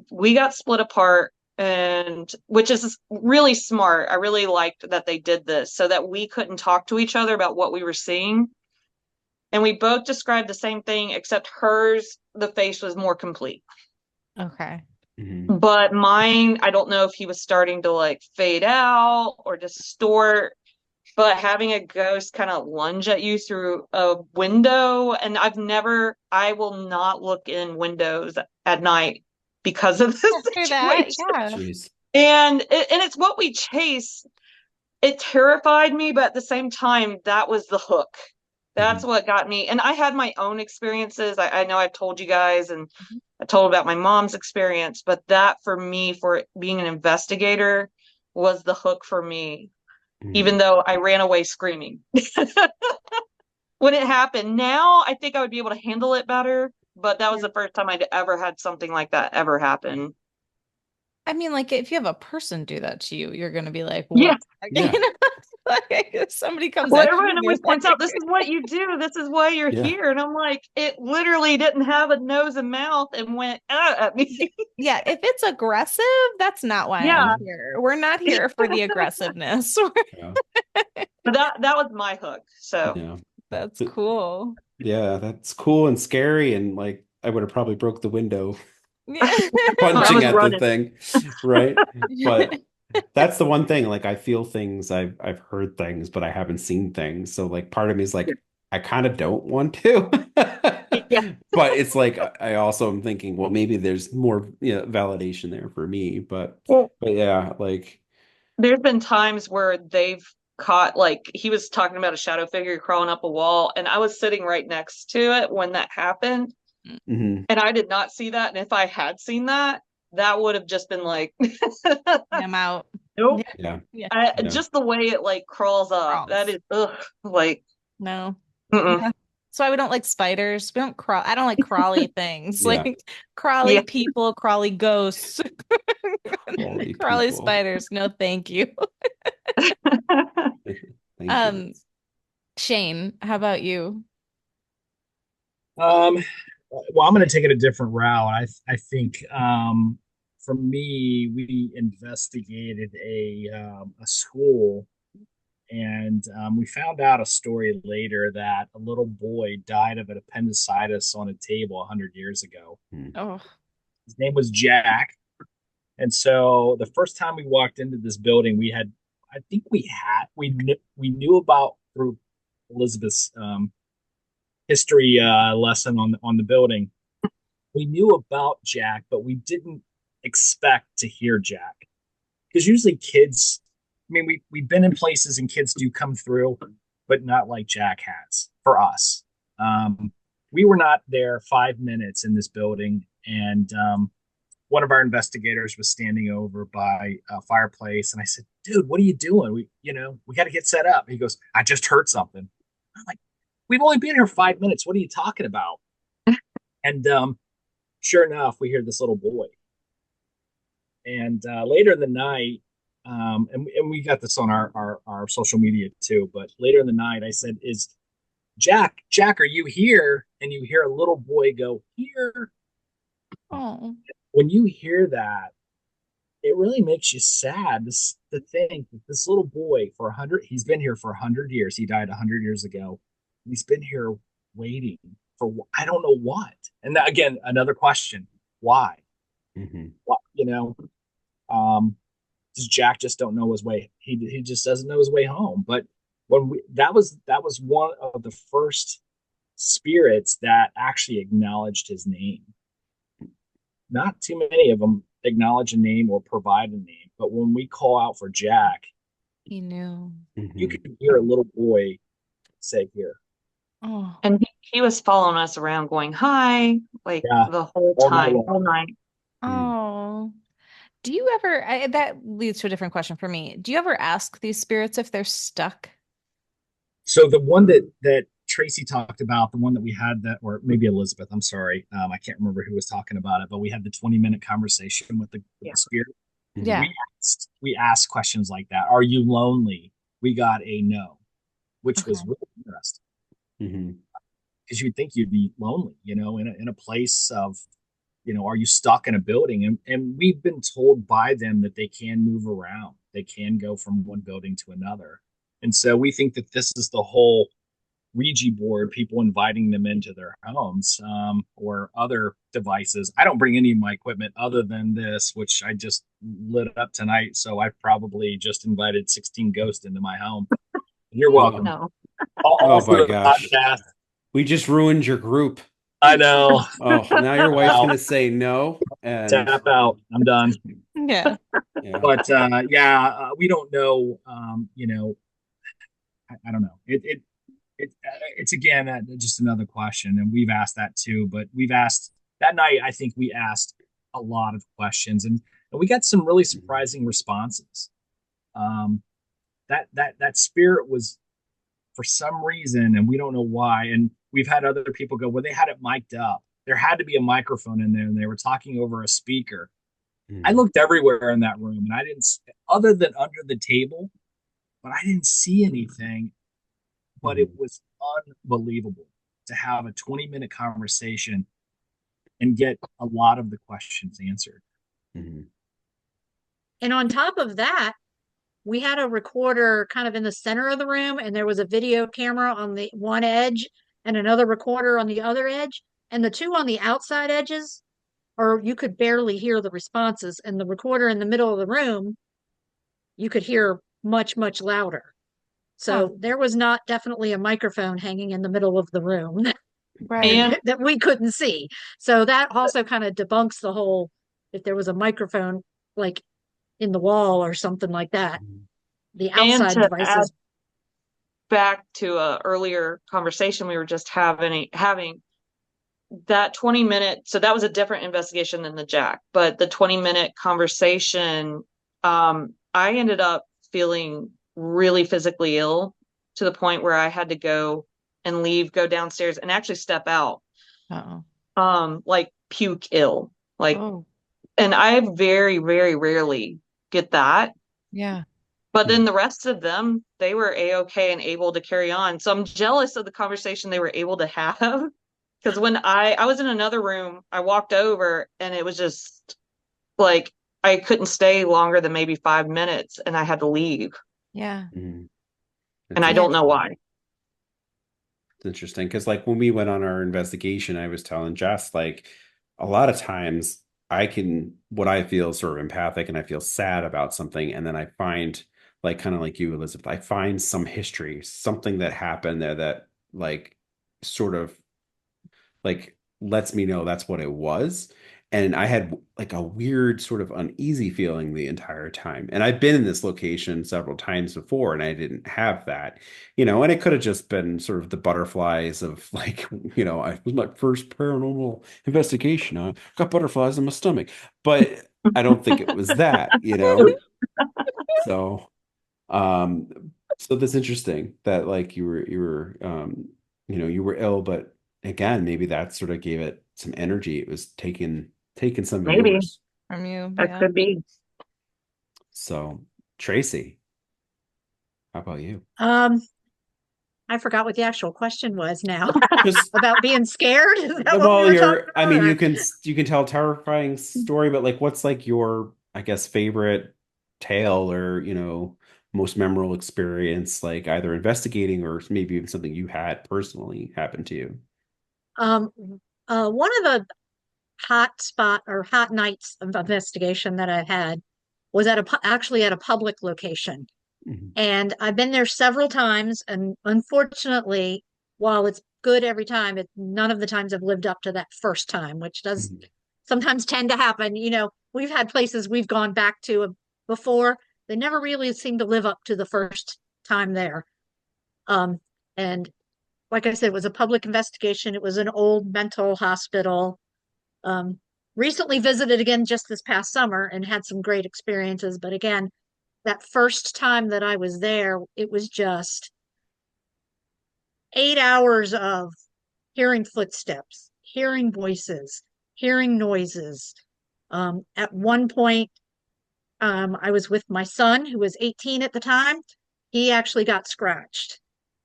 We got split apart, and which is really smart. I really liked that they did this so that we couldn't talk to each other about what we were seeing. And we both described the same thing, except hers, the face was more complete. okay. Mhm. But mine, I don't know if he was starting to like fade out or distort, but having a ghost kind of lunge at you through a window, and I will not look in windows at night because of this After that, situation. yeah. Jeez. And it's what we chase. It terrified me, but at the same time, that was the hook. That's Mhm. what got me. And I had my own experiences. I know I've told you guys, and Mhm. I told about my mom's experience, but that for me, for being an investigator, was the hook for me, even Mhm. though I ran away screaming. when it happened. Now I think I would be able to handle it better, but that was the first time I'd ever had something like that ever happen. I mean, like if you have a person do that to you, you're gonna be like, Yeah. what? You Yeah. know, like if somebody comes Well, at you everyone and they're always points out like, this is what you do. This is why you're Yeah. here. And I'm like, it literally didn't have a nose and mouth and went at me. yeah, if it's aggressive, that's not why I'm Yeah. here. We're not here for the aggressiveness. Yeah. But that was my hook. So Yeah. That's cool. Yeah, that's cool and scary, and like I would have probably broke the window Yeah. I punching was at the running. thing, right? But that's the one thing, like I feel things, I've heard things, but I haven't seen things. So like part of me is like I kind of don't want to. Yeah. But it's like I also am thinking, well, maybe there's more, validation there for me. Well, But yeah, like there's been times where they've caught, like, he was talking about a shadow figure crawling up a wall, and I was sitting right next to it when that happened, mhm, and I did not see that. And if I had seen that, that would have just been like, I'm out. nope. Yeah. yeah, Yeah. yeah. Just the way it like crawls up, that Crawls. is, ugh, like, No. mm-mm. Yeah. That's why we don't like spiders. We don't crawl. I don't like crawly things. Yeah. Like crawly Yeah. people, crawly ghosts, Quality crawly people. spiders. No, thank you. Thank you. Um, Shane, how about you? Um, well, I'm going to take it a different route. I think for me, we investigated a school, and we found out a story later that a little boy died of an appendicitis on a table 100 years ago. Hmm. Oh, His name was Jack. And so the first time we walked into this building, I think we knew about through Elizabeth's history lesson on the building. We knew about Jack, but we didn't expect to hear Jack because usually kids. I mean, we've been in places and kids do come through, but not like Jack has for us. Um, we were not there 5 minutes in this building, and one of our investigators was standing over by a fireplace, and I said, "Dude, what are you doing? We got to get set up." He goes, "I just heard something." I'm like, "We've only been here 5 minutes. What are you talking about?" And sure enough, we hear this little boy. And later in the night, and we got this on our social media too. But later in the night, I said, "Is Jack, are you here?" And you hear a little boy go, "Here." oh, When you hear that, it really makes you sad to think that this little boy he's been here for 100 years. He died 100 years ago. He's been here waiting for I don't know what. And that, again, another question: why? Hmm. What um, does Jack just don't know his way? He just doesn't know his way home. But that was one of the first spirits that actually acknowledged his name. Not too many of them acknowledge a name or provide a name, but when we call out for Jack, he knew. you Hmm. can hear a little boy say, "Here." Oh, And he was following us around going, hi, like Yeah, the whole all night time, long. all night. oh. Do you ever, that leads to a different question for me. Do you ever ask these spirits if they're stuck? So the one that Tracy talked about, the one that we had that, or maybe Elizabeth, I'm sorry, I can't remember who was talking about it, but we had the 20-minute conversation with the Yeah. spirit. Hmm. Yeah. We asked questions like that. Are you lonely? We got a no, which was Okay. really interesting Hmm. because you'd think you'd be lonely, in a place of, are you stuck in a building? And we've been told by them that they can move around. They can go from one building to another. And so we think that this is the whole Ouija board, people inviting them into their homes, or other devices. I don't bring any of my equipment other than this, which I just lit up tonight. So I've probably just invited 16 ghosts into my home. You're Oh, welcome. No. All oh for my the gosh. podcast. We just ruined your group. I know. Oh, now your wife's Wow. gonna say no. And Tap out. I'm done. Yeah. yeah. But yeah, we don't know. I don't know. It's again just another question, and we've asked that too. But we've asked that night. I think we asked a lot of questions, and we got some really surprising responses. Um, that spirit was for some reason, and we don't know why. And we've had other people go, well, they had it mic'd up. There had to be a microphone in there, and they were talking over a speaker. I Mm, looked everywhere in that room, and I didn't, other than under the table, but I didn't see anything. But it mm, was unbelievable to have a 20-minute conversation and get a lot of the questions answered. mm, And on top of that, we had a recorder kind of in the center of the room, and there was a video camera on the one edge and another recorder on the other edge. And the two on the outside edges, or you could barely hear the responses. And the recorder in the middle of the room, you could hear much, much louder. Huh. So there was not definitely a microphone hanging in the middle of the room Right. And that we couldn't see. So that also kind of debunks the whole, if there was a microphone like in the wall or something like that, mm, the and outside to add devices. back to a earlier conversation we were just having that 20-minute, so that was a different investigation than the Jack, but the 20-minute conversation, I ended up feeling really physically ill to the point where I had to go and leave, go downstairs and actually step out, Uh-oh. like puke ill. Like, Oh, and I very, very rarely get that. yeah. But then mm, the rest of them, they were a-okay and able to carry on. So I'm jealous of the conversation they were able to have. Because when I was in another room, I walked over and it was just like I couldn't stay longer than maybe 5 minutes and I had to leave. Yeah. mm. And It's I Yeah. don't know interesting. why. It's interesting because, like, when we went on our investigation, I was telling Jess, like, a lot of times I can, what I feel sort of empathic and I feel sad about something. And then I find, like, kind of like you, Elizabeth, I find some history, something that happened there that, like, sort of like lets me know that's what it was. And I had like a weird sort of uneasy feeling the entire time. And I've been in this location several times before and I didn't have that, and it could have just been sort of the butterflies of like, I was my first paranormal investigation. I got butterflies in my stomach, but I don't think it was that. So so that's interesting that like you were ill, but again, maybe that sort of gave it some energy. It was taking some of Maybe yours. From you. that Yeah. could be. So, Tracy, how about you? Um, I forgot what the actual question was now. Just About being scared. Is that what we well, were talking I about? mean, Or you can tell a terrifying story, but like what's like your, I guess, favorite tale or, most memorable experience, like either investigating or maybe even something you had personally happen to you? um, one of the hot nights of investigation that I had was actually at a public location. Mhm. And I've been there several times, and unfortunately, while it's good every time, none of the times have lived up to that first time, which does Mhm. sometimes tend to happen. We've had places we've gone back to before. They never really seem to live up to the first time there. Um, and like I said, it was a public investigation. It was an old mental hospital. Um, Recently visited again just this past summer and had some great experiences. But again, that first time that I was there, it was just 8 hours of hearing footsteps, hearing voices, hearing noises. At one point, I was with my son, who was 18 at the time. He actually got scratched,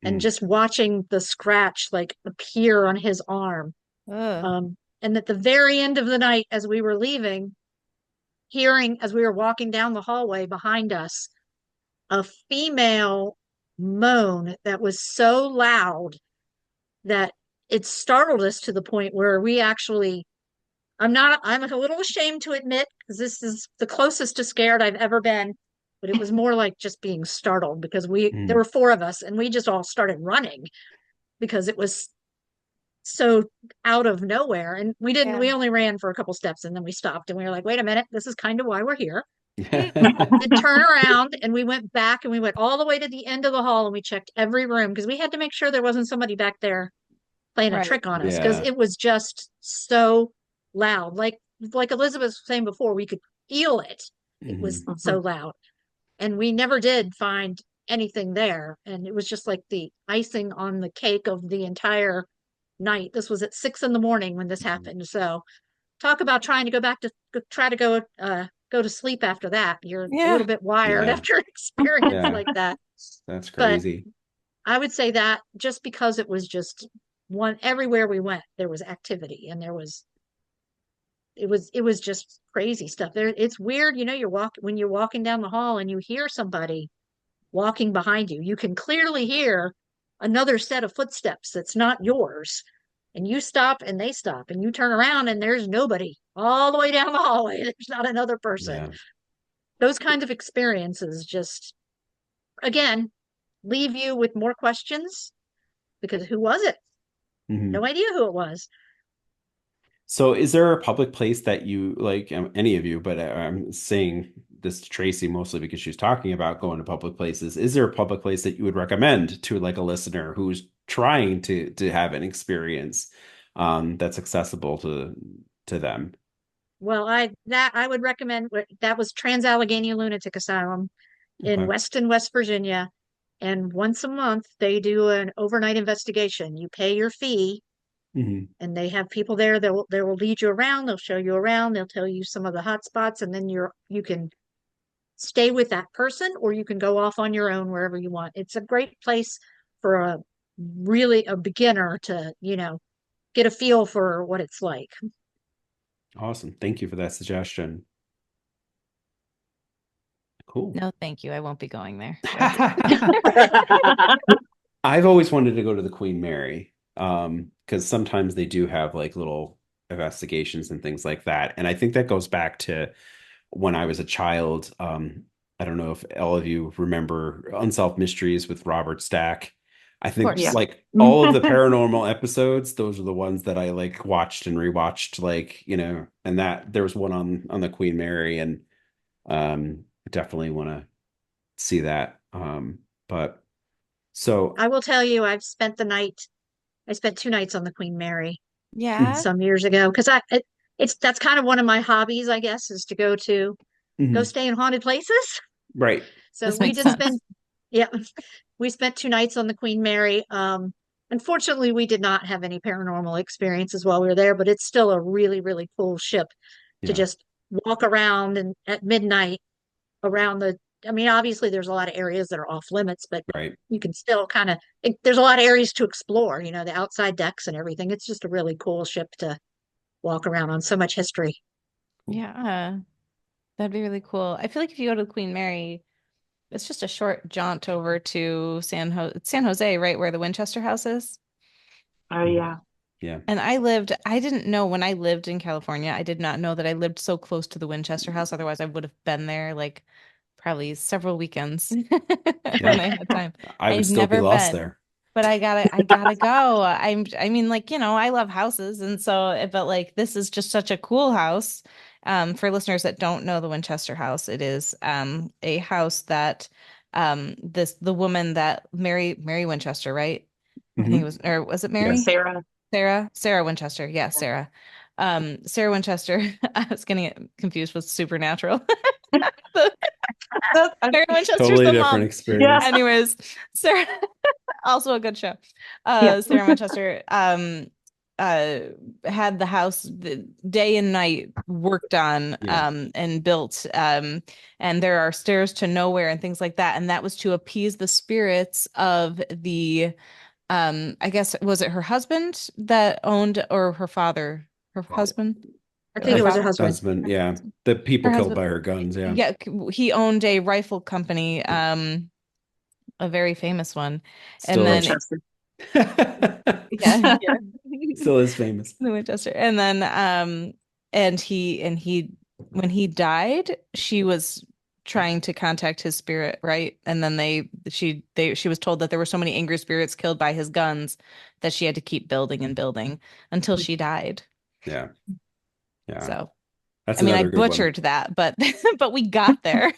and Mhm. just watching the scratch like appear on his arm. Ugh. And at the very end of the night, as we were leaving, hearing as we were walking down the hallway behind us, a female moan that was so loud that it startled us to the point where we actually, I'm a little ashamed to admit, because this is the closest to scared I've ever been, but it was more like just being startled because there Mhm. were four of us and we just all started running because it was so out of nowhere. And Yeah. we only ran for a couple steps and then we stopped and we were like, wait a minute, this is kind of why we're here. And turn around and we went back and we went all the way to the end of the hall and we checked every room because we had to make sure there wasn't somebody back there playing a Right. trick on us because Yeah. it was just so loud. Like Elizabeth was saying before, we could feel it. It was Mhm. so Mhm. loud. And we never did find anything there. And it was just like the icing on the cake of the entire night. This was at 6 in the morning when this happened. So talk about trying to go back to try to go to sleep after that. You're a Yeah. little bit wired Yeah. after an experience Yeah. like that. That's But crazy. I would say that just because it was just one everywhere we went, there was activity and it was just crazy stuff. There it's weird, when you're walking down the hall and you hear somebody walking behind you. You can clearly hear another set of footsteps that's not yours. And you stop and they stop and you turn around and there's nobody all the way down the hallway. There's not another person. Yeah. Those kinds of experiences just, again, leave you with more questions because who was it? Mhm. No idea who it was. So is there a public place that you like, any of you, but I'm saying this to Tracy mostly because she's talking about going to public places. Is there a public place that you would recommend to like a listener who's trying to have an experience that's accessible to them? Well, I would recommend that was Trans-Allegheny Lunatic Asylum in Okay. Weston, West Virginia. And once a month they do an overnight investigation. You pay your fee Hmm. and they have people there that will lead you around, they'll show you around, they'll tell you some of the hot spots, and then you can stay with that person or you can go off on your own wherever you want. It's a great place for a beginner to, get a feel for what it's like. Awesome. Thank you for that suggestion. Cool. No, thank you. I won't be going there. I've always wanted to go to the Queen Mary, because sometimes they do have like little investigations and things like that. And I think that goes back to when I was a child. I don't know if all of you remember Unsolved Mysteries with Robert Stack. I think course. like all of the paranormal episodes, those are the ones that I like watched and rewatched, like, and that there was one on the Queen Mary, and I definitely want to see that. But so I will tell you, I spent 2 nights on the Queen Mary Yeah. some years ago because that's kind of one of my hobbies, I guess, is to go Mhm. stay in haunted places. Right. So This we makes did sense. spend, yeah, we spent 2 nights on the Queen Mary. Unfortunately, we did not have any paranormal experiences while we were there, but it's still a really, really cool ship to Yeah. just walk around and at midnight around I mean, obviously there's a lot of areas that are off limits, but Right. you can still there's a lot of areas to explore, the outside decks and everything. It's just a really cool ship to walk around on. So much history. Yeah. That'd be really cool. I feel like if you go to the Queen Mary, it's just a short jaunt over to San Jose, right where the Winchester House is. Oh yeah. Yeah. And I didn't know when I lived in California, I did not know that I lived so close to the Winchester House. Otherwise, I would have been there like probably several weekends when Yeah. I had time. I would I've still be never lost been, there. but I gotta go. I mean, like, I love houses, and so, but like, this is just such a cool house. For listeners that don't know the Winchester House, it is a house that the woman that Mary Winchester, right? I think it Hmm. was, or was it Yes. Mary? Sarah. Sarah Winchester. Yeah, Sarah. Sarah Winchester. I was getting it confused with Supernatural. Sarah Winchester's Totally the different mom. Yeah. experience. Anyways, Sarah, also a good show. Yeah. Sarah Winchester uh had the house day and night worked on Yeah. and built, and there are stairs to nowhere and things like that, and that was to appease the spirits of the I guess, was it her husband that owned, or her father, her husband, I think her it was her father, husband. Husband. Yeah. The people her killed husband. by her guns. Yeah. Yeah, he owned a rifle company, a very famous one. And Still is. then, Winchester. yeah, yeah. Still is famous. The Winchester. And then and he when he died, she was trying to contact his spirit, right? And then she was told that there were so many angry spirits killed by his guns that she had to keep building and building until she died. Yeah. Yeah. So, That's I mean, I another good one. butchered that, but but we got there.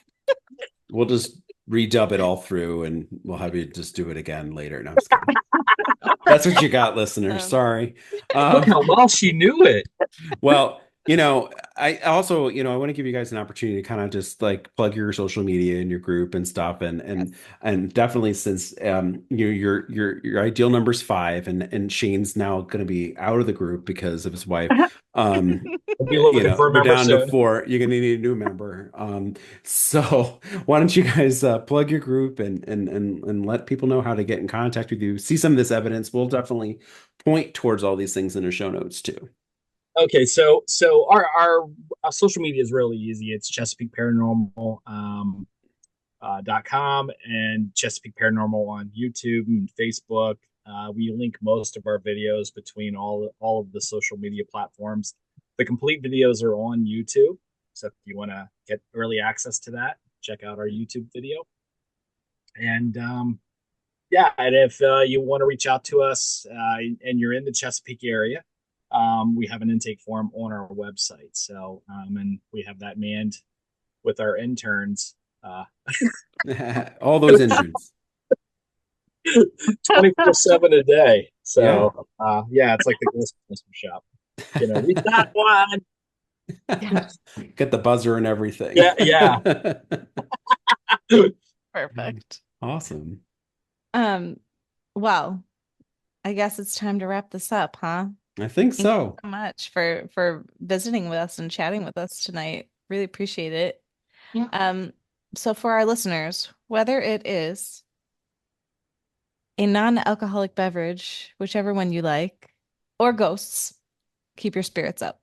We'll just redub it all through and we'll have you just do it again later. No, I'm just kidding. That's what you got, listeners. Um, Sorry. Look how well she knew it. Well, I also, I want to give you guys an opportunity to kind of just like plug your social media and your group and stuff, and Yes. definitely since your ideal number's 5, and Shane's now going to be out of the group because of his wife. Um, We'll be looking for a we're member down to soon. 4. You're going to need a new member. So why don't you guys plug your group and let people know how to get in contact with you? See some of this evidence. We'll definitely point towards all these things in the show notes too. Okay, so our social media is really easy. It's Chesapeake Paranormal .com and Chesapeake Paranormal on YouTube and Facebook. We link most of our videos between all of the social media platforms. The complete videos are on YouTube, so if you want to get early access to that, check out our YouTube video. And yeah, and if you want to reach out to us and you're in the Chesapeake area, we have an intake form on our website. So, and we have that manned with our interns All those interns. 24/7 a day. Yeah. So, yeah, it's like the Christmas shop. We got one. Yeah. Get the buzzer and everything. Yeah, yeah. Perfect. Awesome. Well, I guess it's time to wrap this up, huh? I think Thank you so. so much for visiting with us and chatting with us tonight. Really appreciate it. Yeah. So for our listeners, whether it is a non-alcoholic beverage, whichever one you like, or ghosts, keep your spirits up.